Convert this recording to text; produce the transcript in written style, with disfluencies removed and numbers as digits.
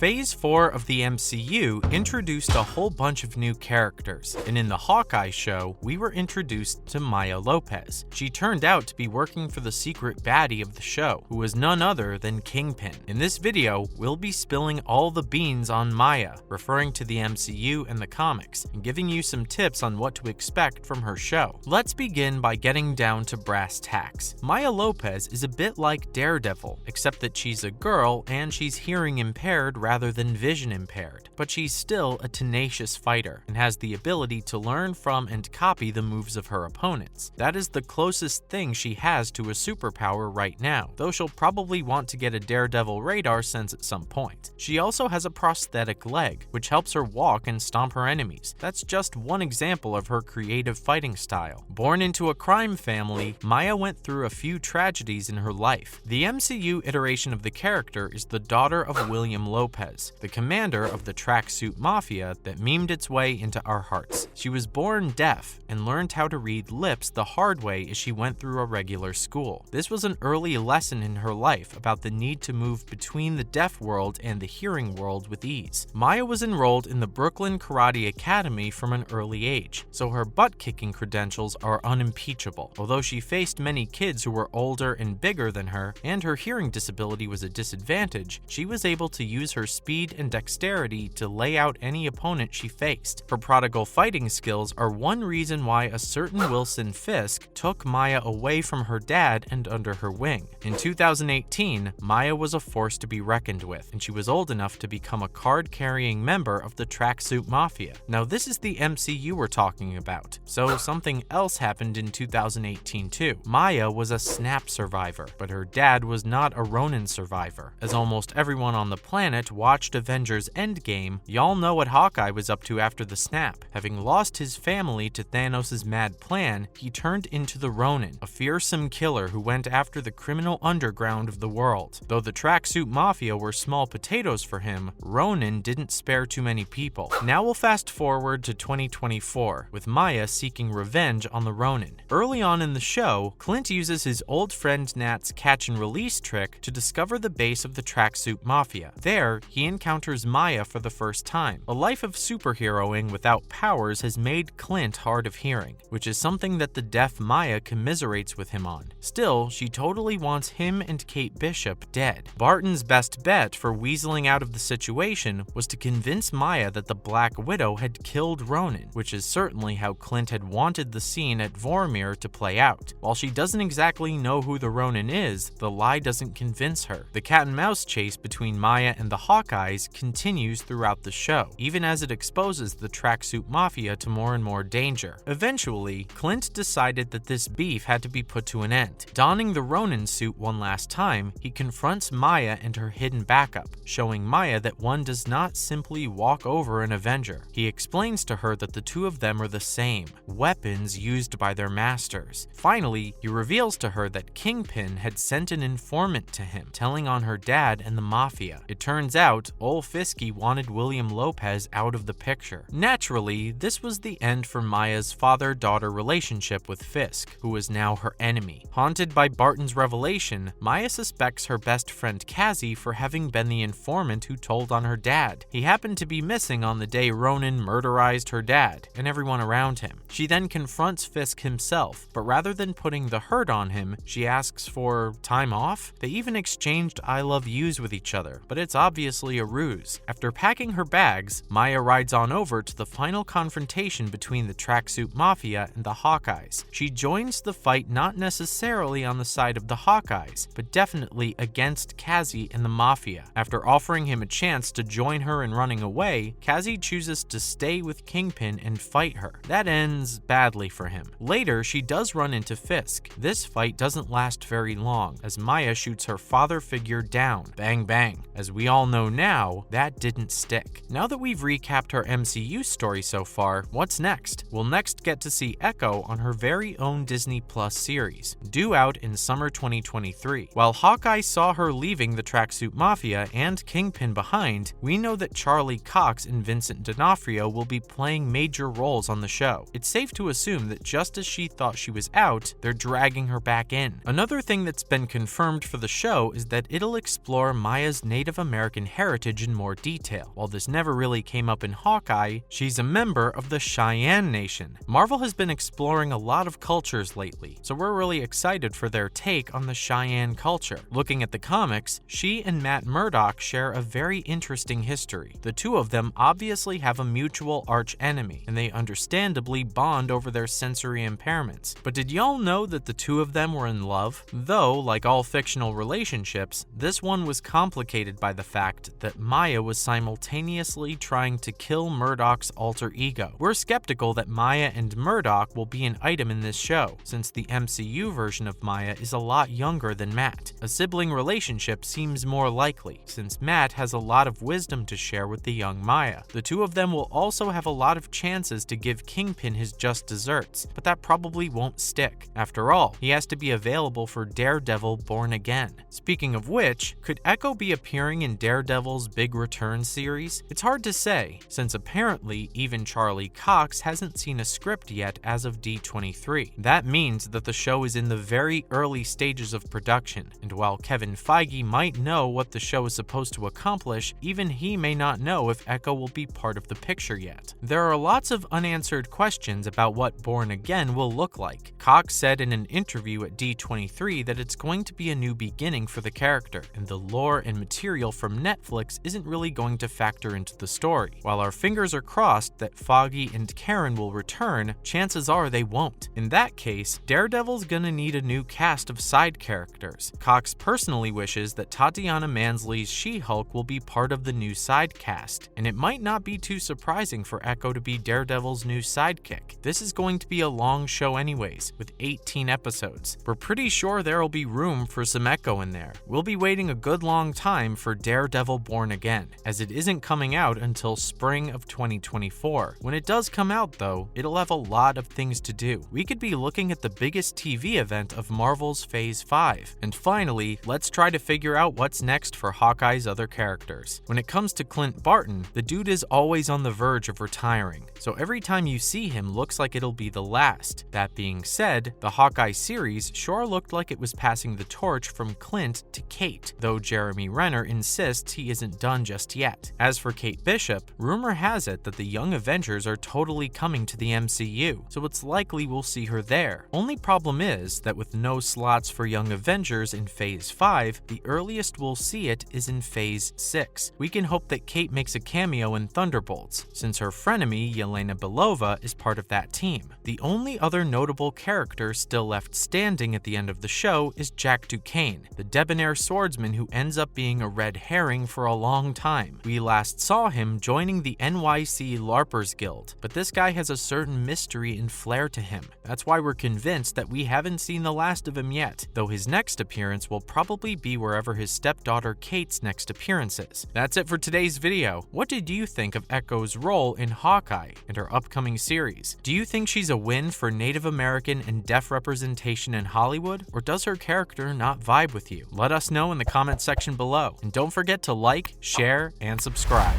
Phase 4 of the MCU introduced a whole bunch of new characters, and in the Hawkeye show, we were introduced to Maya Lopez. She turned out to be working for the secret baddie of the show, who was none other than Kingpin. In this video, we'll be spilling all the beans on Maya, referring to the MCU and the comics, and giving you some tips on what to expect from her show. Let's begin by getting down to brass tacks. Maya Lopez is a bit like Daredevil, except that she's a girl and she's hearing impaired rather than vision impaired. But she's still a tenacious fighter and has the ability to learn from and copy the moves of her opponents. That is the closest thing she has to a superpower right now, though she'll probably want to get a Daredevil radar sense at some point. She also has a prosthetic leg, which helps her walk and stomp her enemies. That's just one example of her creative fighting style. Born into a crime family, Maya went through a few tragedies in her life. The MCU iteration of the character is the daughter of William Lopez, the commander of the tracksuit mafia that memed its way into our hearts. She was born deaf and learned how to read lips the hard way as she went through a regular school. This was an early lesson in her life about the need to move between the deaf world and the hearing world with ease. Maya was enrolled in the Brooklyn Karate Academy from an early age, so her butt-kicking credentials are unimpeachable. Although she faced many kids who were older and bigger than her, and her hearing disability was a disadvantage, she was able to use her speed and dexterity to lay out any opponent she faced. Her prodigal fighting skills are one reason why a certain Wilson Fisk took Maya away from her dad and under her wing. In 2018, Maya was a force to be reckoned with, and she was old enough to become a card-carrying member of the tracksuit mafia. Now this is the MCU we're talking about, so something else happened in 2018 too. Maya was a snap survivor, but her dad was not a Ronin survivor. As almost everyone on the planet watched Avengers Endgame, y'all know what Hawkeye was up to after the snap. Having lost his family to Thanos' mad plan, he turned into the Ronin, a fearsome killer who went after the criminal underground of the world. Though the tracksuit mafia were small potatoes for him, Ronin didn't spare too many people. Now we'll fast forward to 2024, with Maya seeking revenge on the Ronin. Early on in the show, Clint uses his old friend Nat's catch and release trick to discover the base of the tracksuit mafia. There, he encounters Maya for the first time. A life of superheroing without powers has made Clint hard of hearing, which is something that the deaf Maya commiserates with him on. Still, she totally wants him and Kate Bishop dead. Barton's best bet for weaseling out of the situation was to convince Maya that the Black Widow had killed Ronin, which is certainly how Clint had wanted the scene at Vormir to play out. While she doesn't exactly know who the Ronin is, the lie doesn't convince her. The cat and mouse chase between Maya and the Hawkeyes continues throughout the show, even as it exposes the tracksuit mafia to more and more danger. Eventually, Clint decided that this beef had to be put to an end. Donning the Ronin suit one last time, he confronts Maya and her hidden backup, showing Maya that one does not simply walk over an Avenger. He explains to her that the two of them are the same, weapons used by their masters. Finally, he reveals to her that Kingpin had sent an informant to him, telling on her dad and the mafia. It turns out, Ol Fisky wanted William Lopez out of the picture. Naturally, this was the end for Maya's father-daughter relationship with Fisk, who was now her enemy. Haunted by Barton's revelation, Maya suspects her best friend Cassie for having been the informant who told on her dad. He happened to be missing on the day Ronin murderized her dad and everyone around him. She then confronts Fisk himself, but rather than putting the hurt on him, she asks for time off? They even exchanged I love yous with each other, but it's obviously a ruse. After packing her bags, Maya rides on over to the final confrontation between the tracksuit mafia and the Hawkeyes. She joins the fight not necessarily on the side of the Hawkeyes, but definitely against Cassie and the mafia. After offering him a chance to join her in running away, Cassie chooses to stay with Kingpin and fight her. That ends badly for him. Later, she does run into Fisk. This fight doesn't last very long, as Maya shoots her father figure down. Bang bang. As we all know now, that didn't stick. stick. Now that we've recapped our MCU story so far, what's next? We'll next get to see Echo on her very own Disney Plus series, due out in summer 2023. While Hawkeye saw her leaving the Tracksuit Mafia and Kingpin behind, we know that Charlie Cox and Vincent D'Onofrio will be playing major roles on the show. It's safe to assume that just as she thought she was out, they're dragging her back in. Another thing that's been confirmed for the show is that it'll explore Maya's Native American heritage in more detail. While this never really came up in Hawkeye, she's a member of the Cheyenne Nation. Marvel has been exploring a lot of cultures lately, so we're really excited for their take on the Cheyenne culture. Looking at the comics, she and Matt Murdock share a very interesting history. The two of them obviously have a mutual arch enemy, and they understandably bond over their sensory impairments. But did y'all know that the two of them were in love? Though, like all fictional relationships, this one was complicated by the fact that Maya was simultaneously trying to kill Murdock's alter ego. We're skeptical that Maya and Murdock will be an item in this show, since the MCU version of Maya is a lot younger than Matt. A sibling relationship seems more likely, since Matt has a lot of wisdom to share with the young Maya. The two of them will also have a lot of chances to give Kingpin his just desserts, but that probably won't stick. After all, he has to be available for Daredevil Born Again. Speaking of which, could Echo be appearing in Daredevil's Big Return series? It's hard to say, since apparently even Charlie Cox hasn't seen a script yet as of D23. That means that the show is in the very early stages of production, and while Kevin Feige might know what the show is supposed to accomplish, even he may not know if Echo will be part of the picture yet. There are lots of unanswered questions about what Born Again will look like. Cox said in an interview at D23 that it's going to be a new beginning for the character, and the lore and material from Netflix isn't really going to factor into the story. While our fingers are crossed that Foggy and Karen will return, chances are they won't. In that case, Daredevil's gonna need a new cast of side characters. Cox personally wishes that Tatiana Mansley's She-Hulk will be part of the new side cast, and it might not be too surprising for Echo to be Daredevil's new sidekick. This is going to be a long show anyways, with 18 episodes. We're pretty sure there'll be room for some Echo in there. We'll be waiting a good long time for Daredevil Born Again, as it isn't coming out until spring of 2024. When it does come out though, it'll have a lot of things to do. We could be looking at the biggest TV event of Marvel's Phase 5. And finally, let's try to figure out what's next for Hawkeye's other characters. When it comes to Clint Barton, the dude is always on the verge of retiring, so every time you see him looks like it'll be the last. That being said, the Hawkeye series sure looked like it was passing the torch from Clint to Kate, though Jeremy Renner insists he isn't done just yet. As for Kate Bishop, rumor has it that the Young Avengers are totally coming to the MCU, so it's likely we'll see her there. Only problem is that with no slots for Young Avengers in Phase 5, the earliest we'll see it is in Phase 6. We can hope that Kate makes a cameo in Thunderbolts, since her frenemy Yelena Belova is part of that team. The only other notable character still left standing at the end of the show is Jack Duquesne, the debonair swordsman who ends up being a red herring for a long time. We last saw him joining the NYC LARPers Guild, but this guy has a certain mystery and flair to him. That's why we're convinced that we haven't seen the last of him yet, though his next appearance will probably be wherever his stepdaughter Kate's next appearance is. That's it for today's video. What did you think of Echo's role in Hawkeye and her upcoming series? Do you think she's a win for Native American and deaf representation in Hollywood, or does her character not vibe with you? Let us know in the comment section below, and don't forget to like, share, and subscribe.